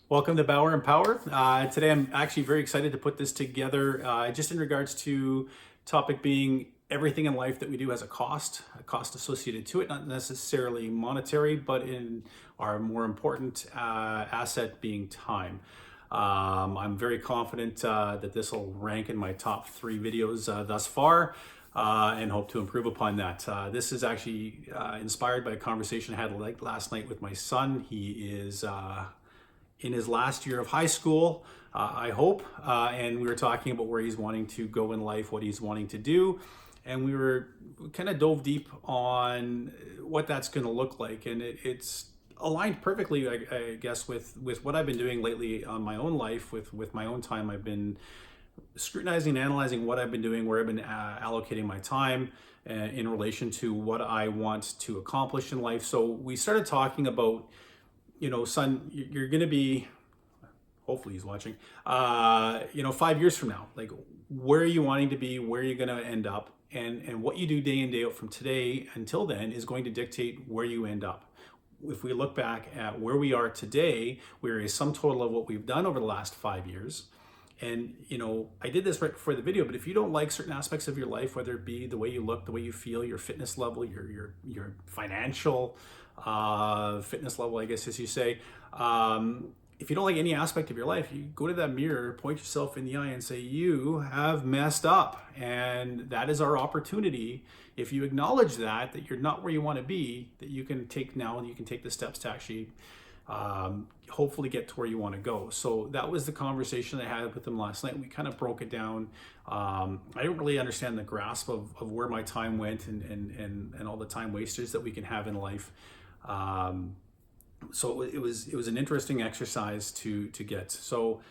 Welcome to Bauer and Power. Today I'm actually very excited to put this together just in regards to topic being everything in life that we do has a cost associated to it, not necessarily monetary, but in our more important asset being time. I'm very confident that this will rank in my top 3 videos thus far. And hope to improve upon that. This is actually inspired by a conversation I had last night with my son. He is in his last year of high school, I hope, and we were talking about where he's wanting to go in life, what he's wanting to do, and we kind of dove deep on what that's going to look like, and it's aligned perfectly, I guess, with what I've been doing lately on my own life, with my own time. I've been scrutinizing and analyzing what I've been doing, where I've been allocating my time in relation to what I want to accomplish in life. So we started talking about, son, you're going to be, hopefully he's watching, 5 years from now, like where are you wanting to be, where are you going to end up, and what you do day in, day out from today until then is going to dictate where you end up. If we look back at where we are today, we're a sum total of what we've done over the last 5 years. And, I did this right before the video, but if you don't like certain aspects of your life, whether it be the way you look, the way you feel, your fitness level, your financial fitness level, I guess, as you say, if you don't like any aspect of your life, you go to that mirror, point yourself in the eye and say, you have messed up. And that is our opportunity. If you acknowledge that you're not where you want to be, that you can take the steps to actually hopefully get to where you want to go. So that was the conversation I had with him last night. We kind of broke it down. I didn't really understand the grasp of where my time went and all the time wasters that we can have in life. So it was an interesting exercise to get. So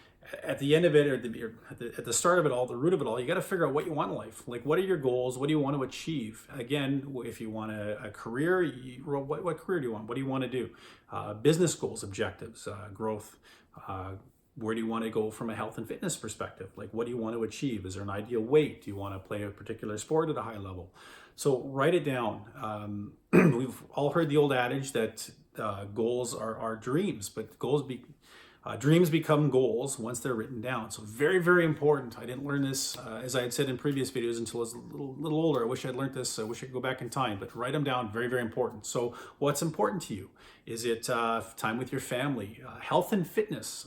at the end of it, or at the start of it all, the root of it all, you got to figure out what you want in life. Like, what are your goals? What do you want to achieve? Again, if you want a career, what career do you want? What do you want to do? Business goals, objectives, growth. Where do you want to go from a health and fitness perspective? Like, what do you want to achieve? Is there an ideal weight? Do you want to play a particular sport at a high level? So write it down. We've all heard the old adage that goals are dreams, but dreams become goals once they're written down. So very, very important. I didn't learn this, as I had said in previous videos, until I was a little older. I wish I'd learned this. I wish I could go back in time, but write them down. Very, very important. So what's important to you? Is it time with your family, health and fitness,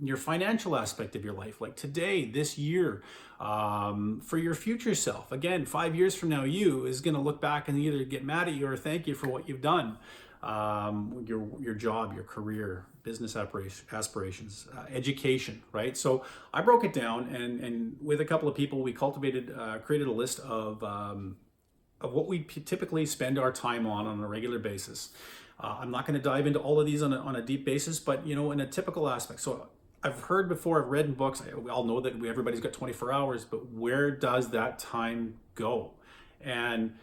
your financial aspect of your life, like today, this year, for your future self? Again, 5 years from now, you is going to look back and either get mad at you or thank you for what you've done. Your job, your career, business aspirations, education, right? So I broke it down, and with a couple of people, we created a list of what we typically spend our time on a regular basis. I'm not going to dive into all of these on a deep basis, but in a typical aspect. So I've heard before, I've read in books, we all know that everybody's got 24 hours, but where does that time go? And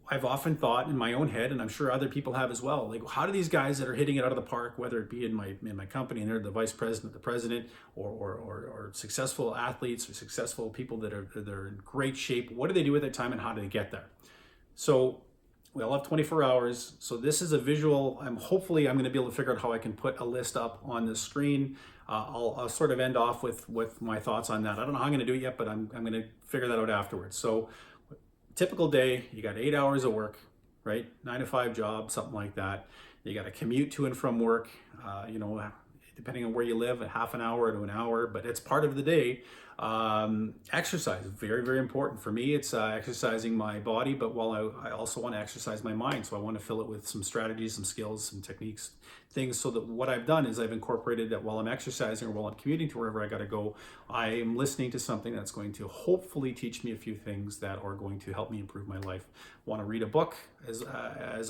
I've often thought in my own head, and I'm sure other people have as well, like, how do these guys that are hitting it out of the park, whether it be in my company and they're the vice president, the president, or successful athletes or successful people that are in great shape, what do they do with their time and how do they get there? So we all have 24 hours. So this is a visual. Hopefully I'm going to be able to figure out how I can put a list up on the screen. I'll sort of end off with my thoughts on that. I don't know how I'm going to do it yet, but I'm going to figure that out afterwards. So typical day, you got 8 hours of work, right? 9 to 5 job, something like that. You got to commute to and from work, depending on where you live, a half an hour to an hour, but it's part of the day. Exercise, very, very important. For me, it's exercising my body, but I also want to exercise my mind. So I want to fill it with some strategies, some skills, some techniques, things, so that what I've done is I've incorporated that while I'm exercising or while I'm commuting to wherever I got to go, I am listening to something that's going to hopefully teach me a few things that are going to help me improve my life. Want to read a book, as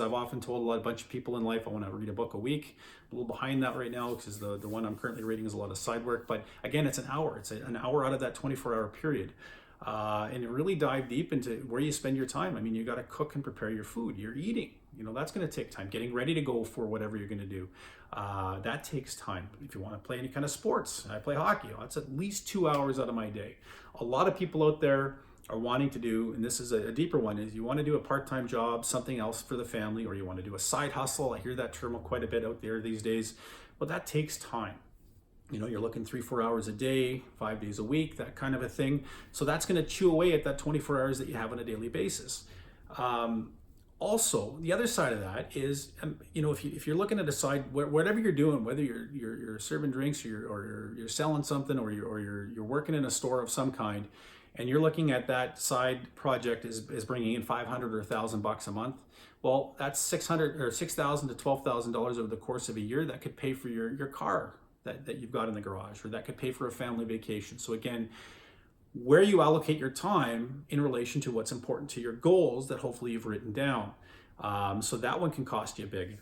I've often told a bunch of people in life, I want to read a book a week. A little behind that right now because the one I'm currently reading is a lot of side work, but again, it's an hour. It's an hour out of that 24-hour period. And really dive deep into where you spend your time. I mean, you got to cook and prepare your food. You're eating, that's going to take time. Getting ready to go for whatever you're going to do, that takes time. If you want to play any kind of sports, I play hockey. That's at least 2 hours out of my day. A lot of people out there are wanting to do, and this is a deeper one, is you want to do a part-time job, something else for the family, or you want to do a side hustle. I hear that term quite a bit out there these days. Well, that takes time. You know, you're looking 3-4 hours a day, 5 days a week, that kind of a thing. So that's going to chew away at that 24 hours that you have on a daily basis. Also, the other side of that is, you know, if you're looking at a side, whatever you're doing, whether you're serving drinks, or you're selling something, or you're working in a store of some kind, and you're looking at that side project is bringing in $500 or $1,000 a month. Well, that's $600 or $6,000 to $12,000 over the course of a year. That could pay for your car that you've got in the garage, or that could pay for a family vacation. So again, where you allocate your time in relation to what's important to your goals that hopefully you've written down. So that one can cost you big.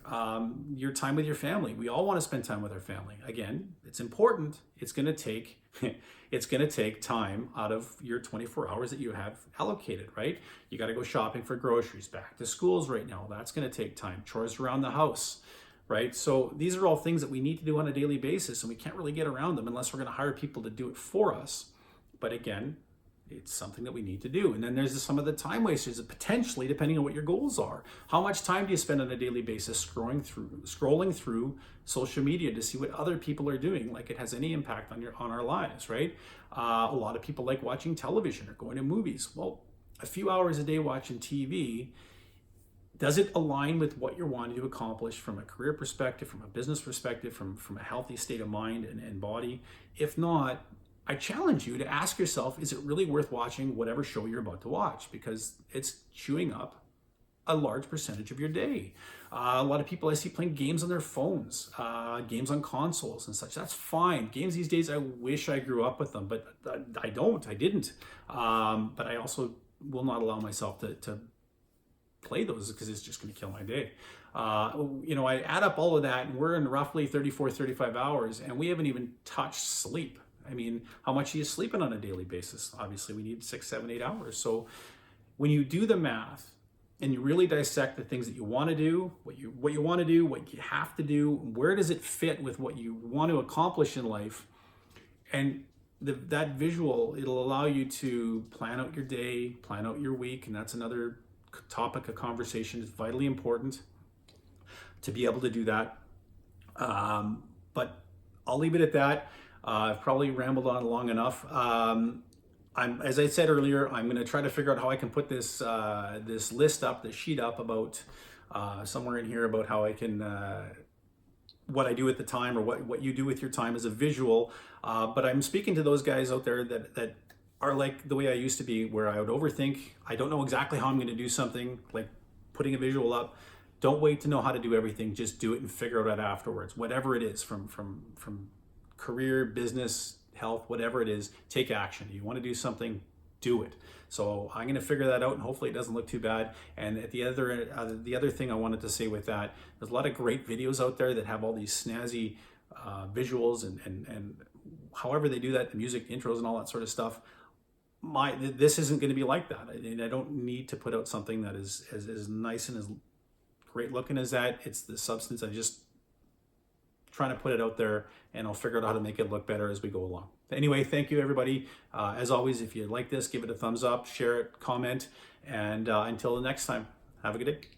Your time with your family. We all want to spend time with our family. Again, it's important. It's going to take time out of your 24 hours that you have allocated, right? You got to go shopping for groceries, back to schools right now. That's going to take time. Chores around the house, right? So these are all things that we need to do on a daily basis, and we can't really get around them unless we're going to hire people to do it for us. But again, it's something that we need to do. And then there's some of the time wasters, potentially, depending on what your goals are. How much time do you spend on a daily basis scrolling through social media to see what other people are doing, like it has any impact on our lives, right? A lot of people like watching television or going to movies. Well, a few hours a day watching TV, does it align with what you're wanting to accomplish from a career perspective, from a business perspective, from a healthy state of mind and body? If not, I challenge you to ask yourself, is it really worth watching whatever show you're about to watch? Because it's chewing up a large percentage of your day. A lot of people I see playing games on their phones, games on consoles and such. That's fine. Games these days, I wish I grew up with them, but I didn't. But I also will not allow myself to play those because it's just going to kill my day. You know, I add up all of that, and we're in roughly 34, 35 hours, and we haven't even touched sleep. I mean, how much are you sleeping on a daily basis? Obviously, we need 6, 7, 8 hours. So when you do the math and you really dissect the things that you want to do, what you want to do, what you have to do, where does it fit with what you want to accomplish in life? And that visual, it'll allow you to plan out your day, plan out your week. And that's another topic of conversation. It's vitally important to be able to do that. But I'll leave it at that. I've probably rambled on long enough. As I said earlier, I'm going to try to figure out how I can put this list up, this sheet up about somewhere in here about how I can what I do at the time, or what you do with your time as a visual. But I'm speaking to those guys out there that are like the way I used to be, where I would overthink. I don't know exactly how I'm going to do something, like putting a visual up. Don't wait to know how to do everything. Just do it and figure it out afterwards. Whatever it is, from career, business, health, whatever it is, take action. You want to do something, do it. So I'm going to figure that out, and hopefully it doesn't look too bad. And at the other thing I wanted to say with that, there's a lot of great videos out there that have all these snazzy visuals and however they do that, the music, intros, and all that sort of stuff. This isn't going to be like that. I don't need to put out something that is as nice and as great looking as that. It's the substance. I just trying to put it out there, and I'll figure out how to make it look better as we go along. Anyway, thank you, everybody. As always, if you like this, give it a thumbs up, share it, comment, and until the next time, have a good day.